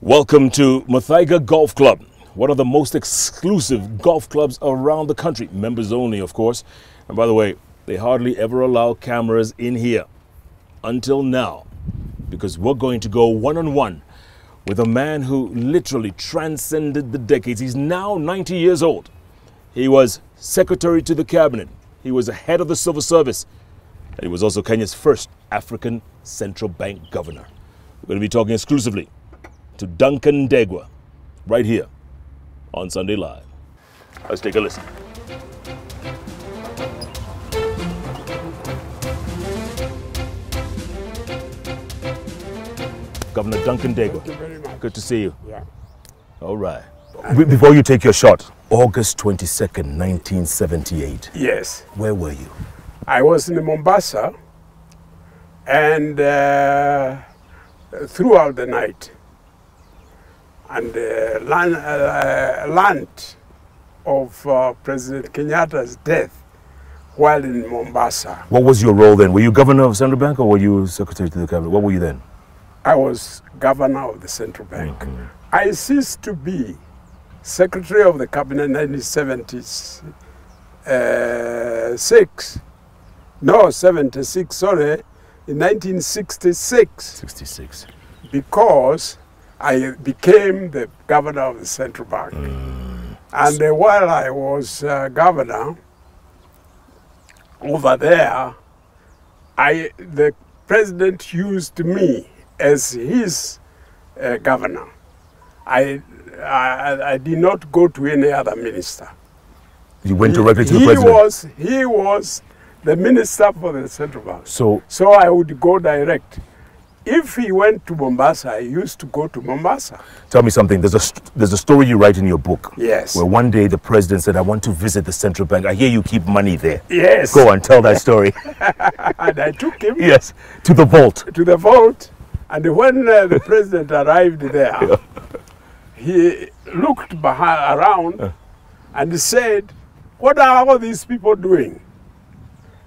Welcome to Mathenge Golf Club, one of the most exclusive golf clubs around the country. Members only, of course. And by the way, they hardly ever allow cameras in here until now, because we're going to go one-on-one with a man who literally transcended the decades. He's now 90 years old. He was secretary to the cabinet. He was the head of the civil service. And he was also Kenya's first African central bank governor. We're going to be talking exclusively to Duncan Ndegwa right here on Sunday Live. Let's take a listen. Governor Duncan Ndegwa. Thank you very much. Good to see you. Yeah. All right. Before you take your shot, August 22nd, 1978. Yes. Where were you? I was in Mombasa and throughout the night. And learned of President Kenyatta's death while in Mombasa. What was your role then? Were you governor of Central Bank or were you secretary to the cabinet? What were you then? I was governor of the Central Bank. Mm-hmm. I ceased to be secretary of the cabinet in 1976. No, 76, sorry, in 1966. 66. Because I became the governor of the Central Bank. And while I was governor over there, the president used me as his governor. I did not go to any other minister. You went directly to the president? He was the minister for the Central Bank. So I would go direct. If he went to Mombasa, I used to go to Mombasa. Tell me something. There's a story you write in your book. Yes. Where one day the president said, I want to visit the Central Bank. I hear you keep money there. Yes. Go on, tell that story. And I took him. Yes, to the vault. To the vault. And when the president arrived there, he looked around and said, what are all these people doing?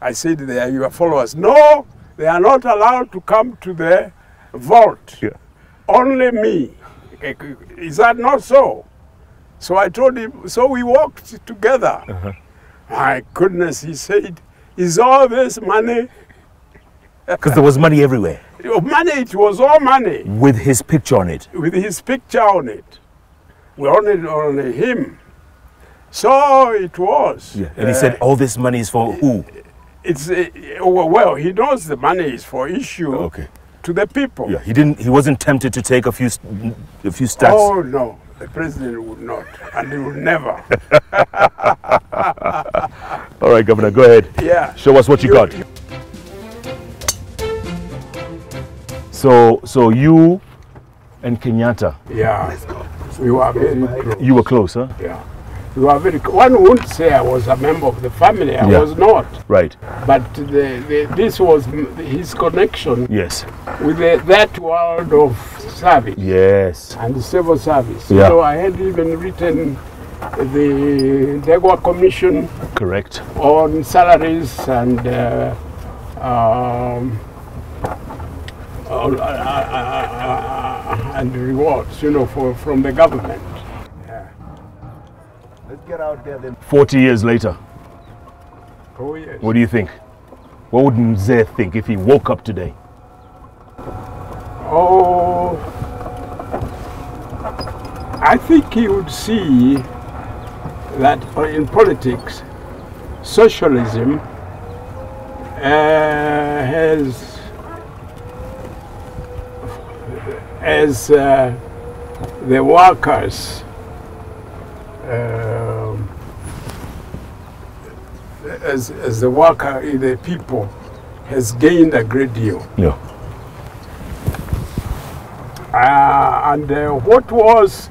I said, they are your followers. No, they are not allowed to come to the vault. Yeah. Only me. Is that not so? So I told him, so we walked together. My goodness, he said, is all this money? Because there was money everywhere. Money, it was all money. With his picture on it. With his picture on it. We only him. So it was. Yeah. And he said, all this money is for who? It's well, he knows the money is for issue to the people. Yeah, he wasn't tempted to take a few stats. Oh no, the president would not, and he would never. All right, Governor, go ahead. Yeah. Show us what you got. So you and Kenyatta. Yeah. Let's go. We were very close. You were close, huh? Yeah. We were very close. One wouldn't say I was a member of the family. I was not. Right. But this was his connection. Yes. With that world of service. Yes. And the civil service. Yeah. So I had even written the Ndegwa Commission. Correct. On salaries and rewards, from the government. Yeah. Let's get out there then. 40 years later. Oh yes. What do you think? What would Mzee think if he woke up today? Oh, I think he would see that in politics, socialism as the workers as the worker, the people, has gained a great deal. Yeah. And what was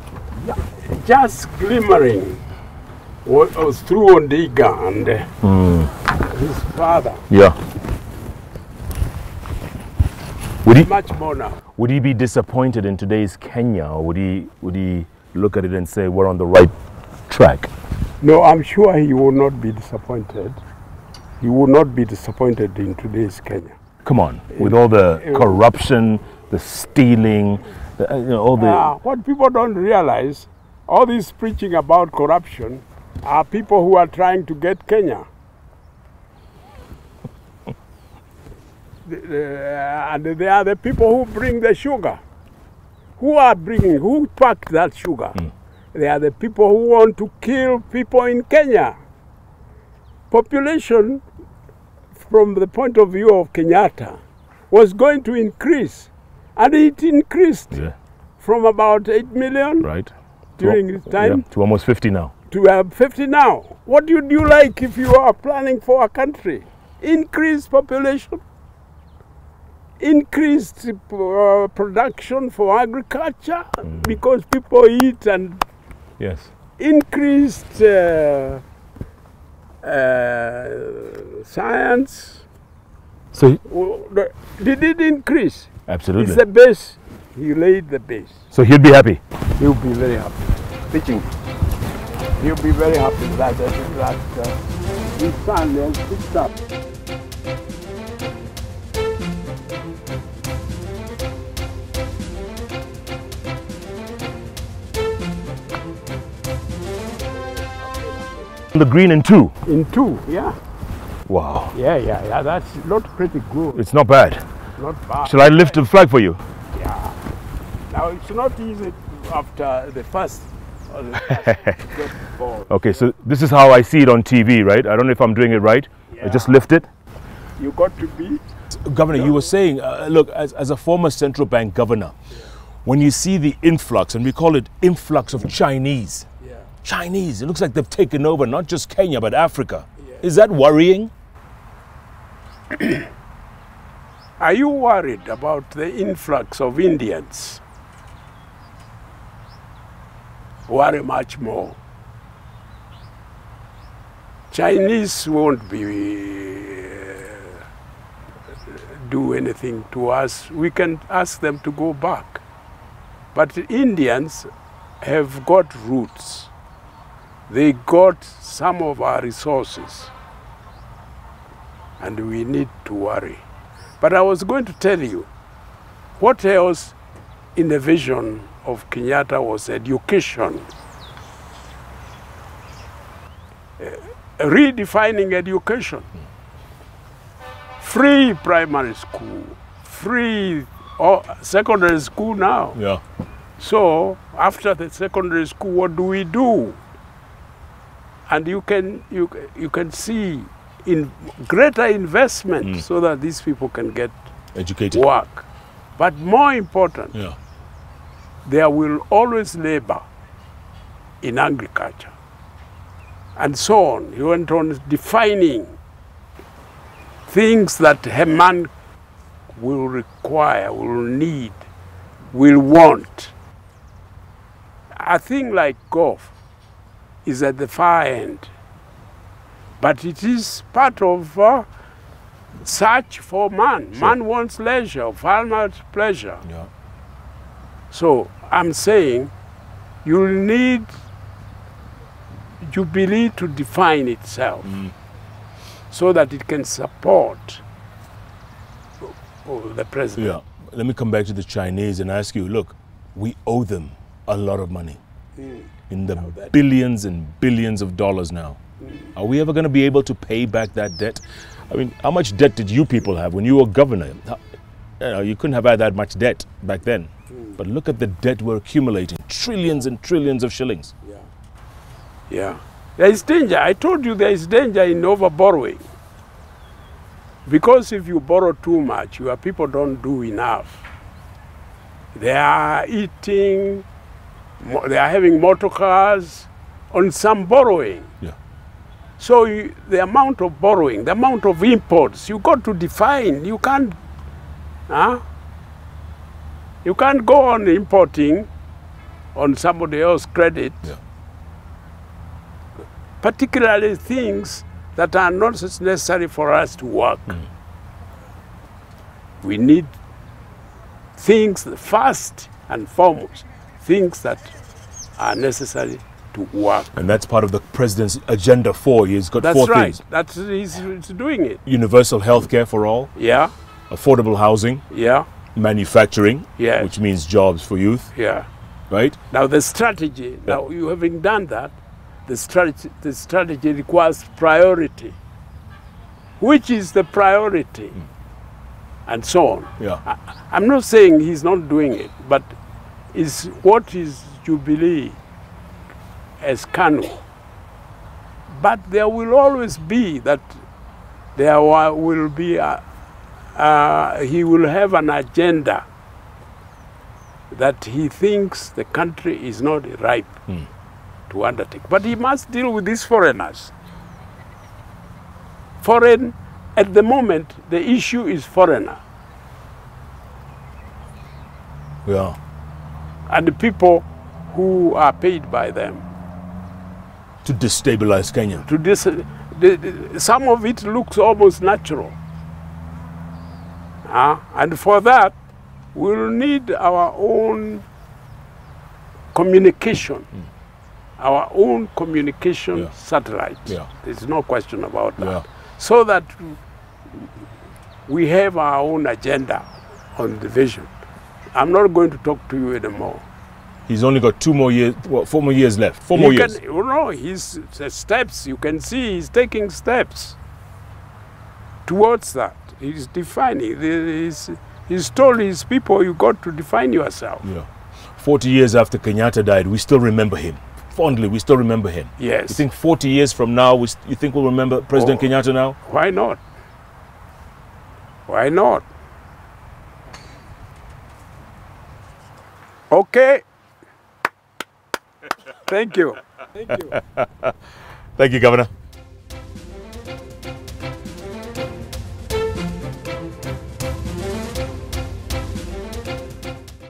just glimmering was through Ndegwa and his father. Yeah. Would he, much more now. Would he be disappointed in today's Kenya, or would he look at it and say we're on the right track? No, I'm sure he will not be disappointed. He will not be disappointed in today's Kenya. Come on, with all the corruption, the stealing, All the... What people don't realize, all this preaching about corruption are people who are trying to get Kenya. And they are the people who bring the sugar. Who packed that sugar? They are the people who want to kill people in Kenya. Population, from the point of view of Kenyatta, was going to increase. And it increased from about 8 million during his time to almost 50 now. To 50 now. What would you like if you are planning for a country? Increased population, increased production for agriculture because people eat, and increased science. So did it increase? Absolutely. It's the base. He laid the base. So he'll be happy. He'll be very happy. Teaching. He'll be very happy that his son has picked up. The green in 2? In 2, yeah. Wow. Yeah. That's not pretty good. It's not bad. Not bad. Shall I lift the flag for you? Yeah. Now it's not easy after the first. Okay, so this is how I see it on TV, right? I don't know if I'm doing it right. I just lift it. You got to be. Governor, you were saying, look, as a former central bank governor, when you see the influx, and we call it influx of Chinese, Chinese, it looks like they've taken over not just Kenya, but Africa. Is that worrying? Are you worried about the influx of Indians? Worry much more. Chinese won't do anything to us. We can ask them to go back. But Indians have got roots. They got some of our resources. And we need to worry. But I was going to tell you, what else in the vision of Kenyatta was education. Redefining education. Free primary school, free secondary school now. Yeah. So after the secondary school, what do we do? And you can see in greater investment so that these people can get educated work. But more important, there will always labor in agriculture. And so on. He went on defining things that a man will require, will need, will want. A thing like golf is at the far end, but it is part of search for man. Sure. Man wants leisure, farmer's pleasure. Yeah. So I'm saying you'll need Jubilee to define itself so that it can support the president. Yeah. Let me come back to the Chinese and ask you, look, we owe them a lot of money. In the billions and billions of dollars now. Are we ever going to be able to pay back that debt? I mean, how much debt did you people have when you were governor? You couldn't have had that much debt back then. But look at the debt we're accumulating. Trillions and trillions of shillings. Yeah. There is danger. I told you there is danger in over-borrowing. Because if you borrow too much, your people don't do enough. They are eating, they are having motor cars on some borrowing. Yeah. So the amount of borrowing, the amount of imports, you got to define. You can't go on importing on somebody else's credit. Yeah. Particularly things that are not necessary for us to work. We need things, first and foremost, things that are necessary to work. And that's part of the president's agenda 4. He's got That's 4 right. things. He's doing it. Universal health care for all. Yeah. Affordable housing. Yeah. Manufacturing, Yes. which means jobs for youth, Yeah. right? Now the strategy, now you having done that, the strategy requires priority. Which is the priority? And so on. Yeah. I'm not saying he's not doing it, but is what is Jubilee as KANU? But there will always be that there will be he will have an agenda that he thinks the country is not ripe to undertake. But he must deal with these foreigners. Foreign, at the moment, the issue is foreigner. Yeah. And the people who are paid by them. To destabilize Kenya. Some of it looks almost natural. And for that, we'll need our own communication. Our own communication satellite. Yeah. There's no question about that. Yeah. So that we have our own agenda on the vision. I'm not going to talk to you anymore. He's only got 2 more years, well, 4 more years left. 4 more years. No, he's steps. You can see he's taking steps towards that. He's defining. He's told his people, you got to define yourself. Yeah. 40 years after Kenyatta died, we still remember him. Fondly, we still remember him. Yes. You think 40 years from now, you think we'll remember President Kenyatta now? Why not? Why not? Okay. Thank you. Thank you. Thank you, Governor.